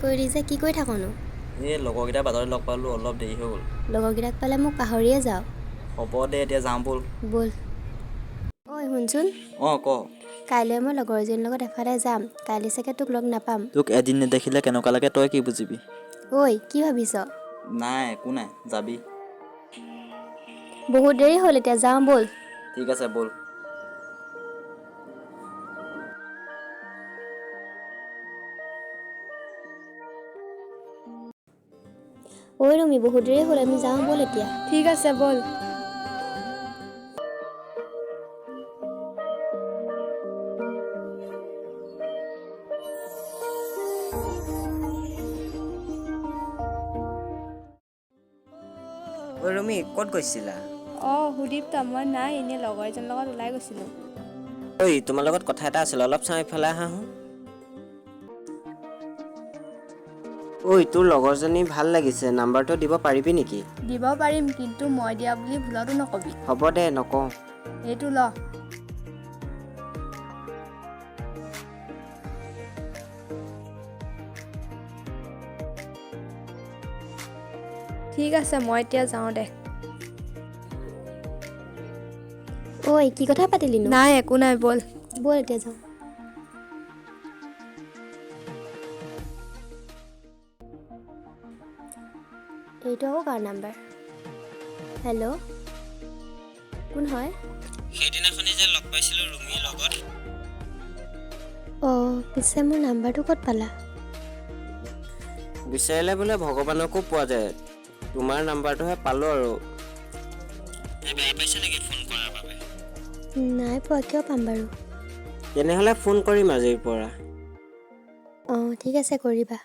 কৰি দিছে কি কৰি থাকনো এই লগৰকেইটা বাজাৰত লগ পালোঁ অলপ দেৰি হৈ গ'ল লগৰকেইটাক পালে মোক পাহৰিয়ে যাওঁ হ'ব দে এতিয়া যাওঁ ব'ল ব'ল ঐ শুনচোন ক কাইলৈ মই লগৰজনীৰ লগত এফালে যাম কাইলৈ চাগে তোক লগ নাপাম তোক এদিন নেদেখিলে কেনেকুৱা লাগে তই কি বুজিবি ঐ কি ভাবিছ নাই একো নাই যাবি বহুত দেৰি হ'ল এতিয়া যাওঁ ব'ল ঠিক আছে ব'ল ঐ ৰমি বহুত দেৰি হ'ল আমি যাওঁ ব'ল এতিয়া ঠিক আছে ব'ল ৰমি ক'ত গৈছিলা সুদীপ্তা মই নাই এনেই লগৰ এজনৰ লগত ওলাই গৈছিলোঁ ঐ তোমাৰ লগত কথা এটা আছিল অলপ চাওঁ ইফালে আহা ঐ তোৰ লগৰজনী ভাল লাগিছে নাম্বাৰটো দিব পাৰিবি নেকি দিব পাৰিম কিন্তু মই দিয়া বুলি ভুলতো নকবি হ'ব দে নকওঁ এইটো ল ঠিক আছে মই এতিয়া যাওঁ দে ঐ কি কথা পাতিলিনো নাই একো নাই ব'ল ব'ল এতিয়া যাওঁ এইটো আকৌ কাৰ নাম্বাৰ হেল্ল' কোন হয় সেইদিনাখনি যে লগ পাইছিলোঁ ৰুমিৰ লগত পিছে মোৰ নাম্বাৰটো ক'ত পালা বিচাৰিলে বোলে ভগৱানকো পোৱা যায় তোমাৰ নাম্বাৰটোহে পালোঁ আৰু বেয়া পাইছে নেকি ফোন কৰাৰ বাবে নাই পোৱা কিয় পাম বাৰু তেনেহ'লে ফোন কৰিম আজিৰ পৰা ঠিক আছে কৰিবা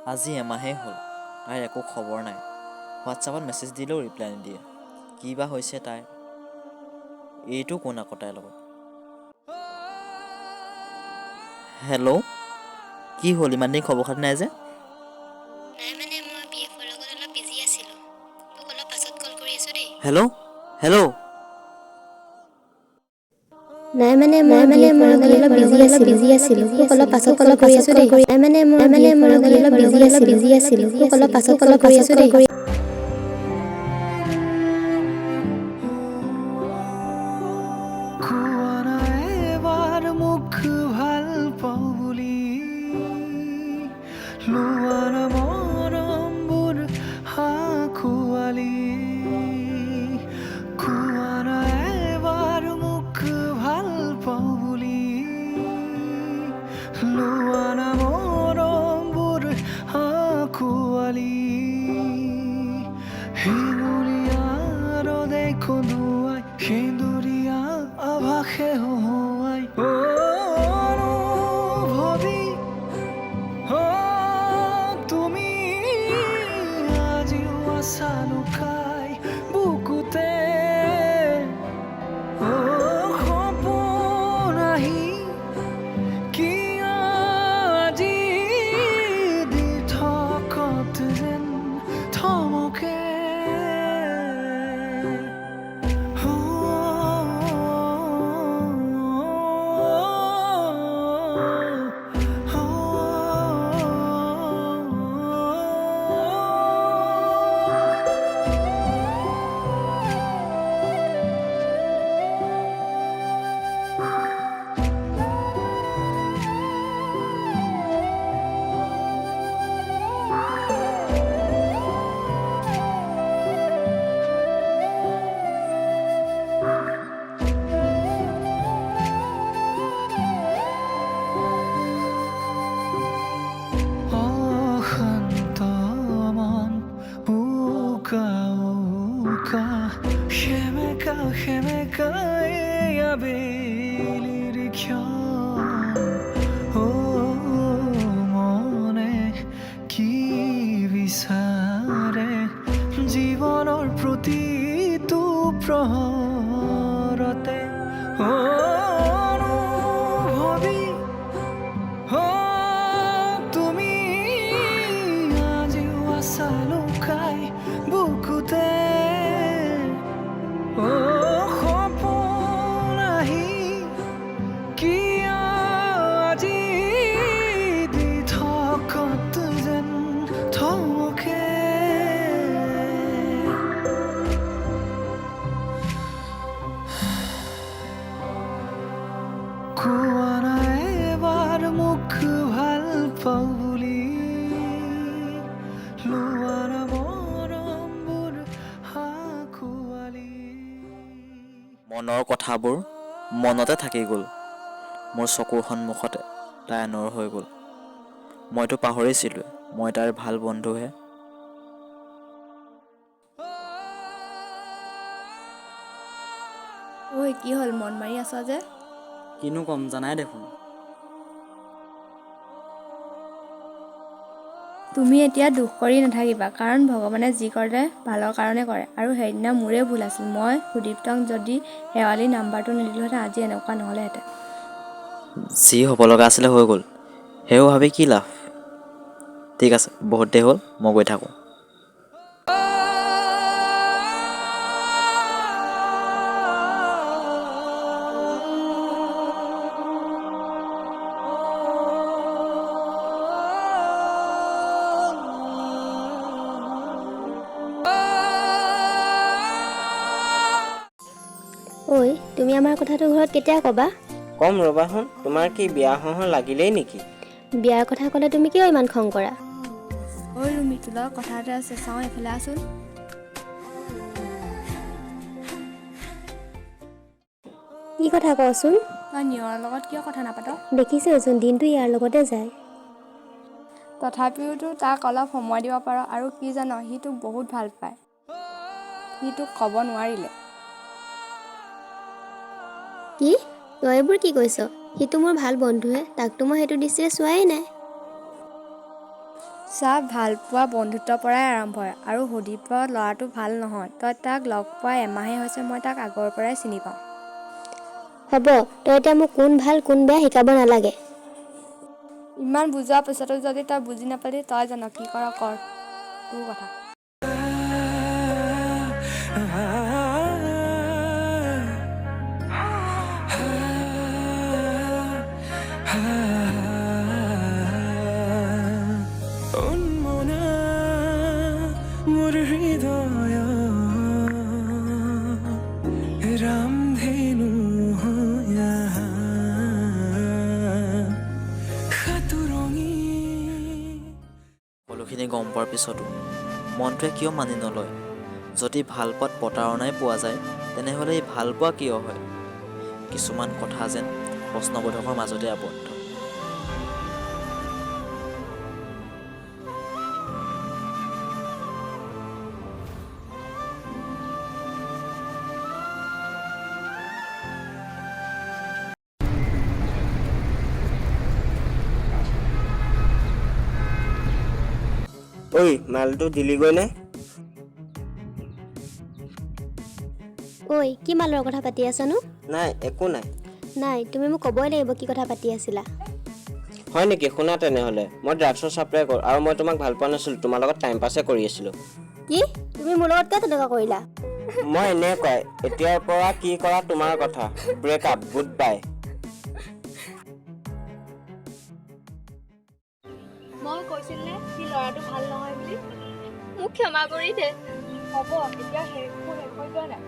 আজি এমাহেই হ'ল তাইৰ একো খবৰ নাই হোৱাটছআপত মেছেজ দিলেও ৰিপ্লাই নিদিয়ে কি বা হৈছে তাইৰ এইটো কোন আকৌ তাইৰ লগত হেল্ল' কি হ'ল ইমান দিন খবৰ খাতি নাই যে নাই মানে মই BF-ৰ লগত অলপ বিজি আছিলোঁ তোক অলপ পাছত কল কৰি আছোঁ দেই হেল্ল' হেল্ল' নাই মানে মই অলপ বিজি আছিলোঁ তোক অলপ পাছত কল কৰি আছোঁ দেই নাই মানে মই অলপ বিজি আছিলোঁ তোক অলপ পাছত কল কৰি আছোঁ দেই জীৱনৰ প্ৰতিটো প্ৰহৰতে অনুভৱী তুমি আজিও আছা লুকাই বুকুতে সপোন আহি লোৱানা মৰমবোৰ আঁকোৱালি মনৰ কথাবোৰ মনতে থাকি গ'ল। মোৰ চকুৰ সন্মুখতে তাই আনৰ হৈ গ'ল। মইতো পাহৰিছিলোঁ মই তাইৰ ভাল বন্ধুহে। ঐ কি হ'ল মন মাৰি আছ যে? কিনো কম জানাই দেখোন। তুমি এতিয়া দুখ কৰি নাথাকিবা, কাৰণ ভগৱানে যি কৰে ভালৰ কাৰণে কৰে। আৰু সেইদিনা মোৰে ভুল আছিল। মই সুদীপ্তক যদি শেৱালিৰ নাম্বাৰটো নিদিলোহেঁতেন আজি এনেকুৱা নহ'লেহেঁতেন। যি হ'ব লগা আছিলে হৈ গ'ল, সেও ভাবি কি লাভ। ঠিক আছে, বহুত দেৰি হ'ল, মই গৈ থাকোঁ। ঐ, তুমি আমাৰ কথাটো ঘৰত কেতিয়া ক'বা? কম ৰ'বাচোন, তোমাৰ কি বিয়া হওঁ লাগিলেই নেকি? বিয়াৰ কথা ক'লে তুমি কিয় ইমান খং কৰা? ঐ ৰুমি, তোৰ লগত কথা এটা আছে, চাওঁ এইফালে আছোন। কি কথা কচোন? তই নিয়ৰৰ লগত কিয় কথা নাপাত? দেখিছোঁচোন দিনটো ইয়াৰ লগতে যায়। তথাপিওতো তাক অলপ সময় দিব পাৰ। আৰু কি জান, সি তোক বহুত ভাল পায়। সি তোক ক'ব নোৱাৰিলে। কি? তই এইবোৰ কি কৈছ? সিটো মোৰ ভাল বন্ধুহে, তাকতো মই সেইটো দৃষ্টিৰে চোৱাই নাই। চা, ভাল পোৱা বন্ধুত্বৰ পৰাই আৰম্ভ হয়। আৰু সুদীপ্তৰ ল'ৰাটো ভাল নহয়। তই তাক লগ পোৱা এমাহেই হৈছে, মই তাক আগৰ পৰাই চিনি পাওঁ। হ'ব, তই এতিয়া মোক কোন ভাল কোন বেয়া শিকাব নালাগে। ইমান বুজোৱাৰ পিছতো যদি তই বুজি নাপালি, তই জান কি কৰ কৰ, তোৰ কথা। উন্মনা মোৰ হৃদয় ৰামধেনু সাতুৰঙি। সকলোখিনি গম পোৱাৰ পিছতো মনটোৱে কিয় মানি নলয়? যদি ভাল পোৱাত প্ৰতাৰণাই পোৱা যায়, তেনেহ'লে এই ভাল পোৱা কিয় হয়? কিছুমান কথা যেন প্ৰশ্নবোধকৰ মাজতে আবদ্ধ। ঐ, মালটো দিলিগৈ নে? ঐ, কি মালৰ কথা পাতি আছানো? নাই, একো নাই। নাই, তুমি মোক ক'বই লাগিব কি কথা পাতি আছিলা। হয় নেকি? শুনা তেনেহ'লে, মই ড্ৰাগছৰ ছাপ্লাই কৰোঁ আৰু মই তোমাক ভাল পোৱা নাছিলোঁ, তোমাৰ লগত টাইম পাছে কৰি আছিলোঁ। কি? তুমি মোৰ লগত কিয় তেনেকুৱা কৰিলা? মই এনেকুৱাই, এতিয়াৰ পৰা কি কৰা তোমাৰ কথা। Break up, goodbye. মই কৈছিলনে সি ল'ৰাটো ভাল নহয় বুলি? মোক ক্ষমা কৰি দে। হ'ব, এতিয়া শেষ হৈ যোৱা নাই।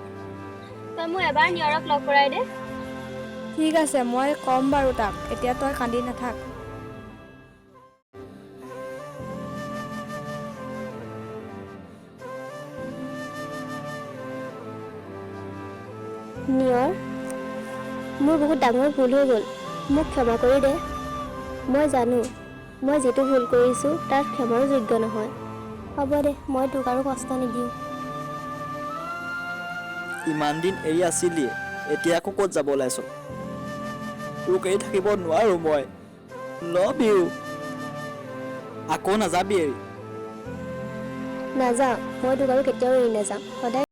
তই মোক এবাৰ নিয়ৰক লগ কৰাই দে। ঠিক আছে, মই ক'ম বাৰু তাক। এতিয়া তই কান্দি নাথাক। নিয়ৰ, মোৰ বহুত ডাঙৰ ভুল হৈ গ'ল, মোক ক্ষমা কৰি দে। মই জানো মই যিটো ভুল কৰিছোঁ তাৰ ক্ষমাৰো যোগ্য নহয়। হ'ব দে, মই তোক আৰু কষ্ট নিদিওঁ। ইমান দিন এৰি আছিলিয়ে, এতিয়া আকৌ ক'ত যাব ওলাইছ? তোক এৰি থাকিব নোৱাৰো মই। Love you. আকৌ নাযাবি এৰি। নাযাওঁ, মই তোক আৰু কেতিয়াও এৰি নাযাওঁ। সদায়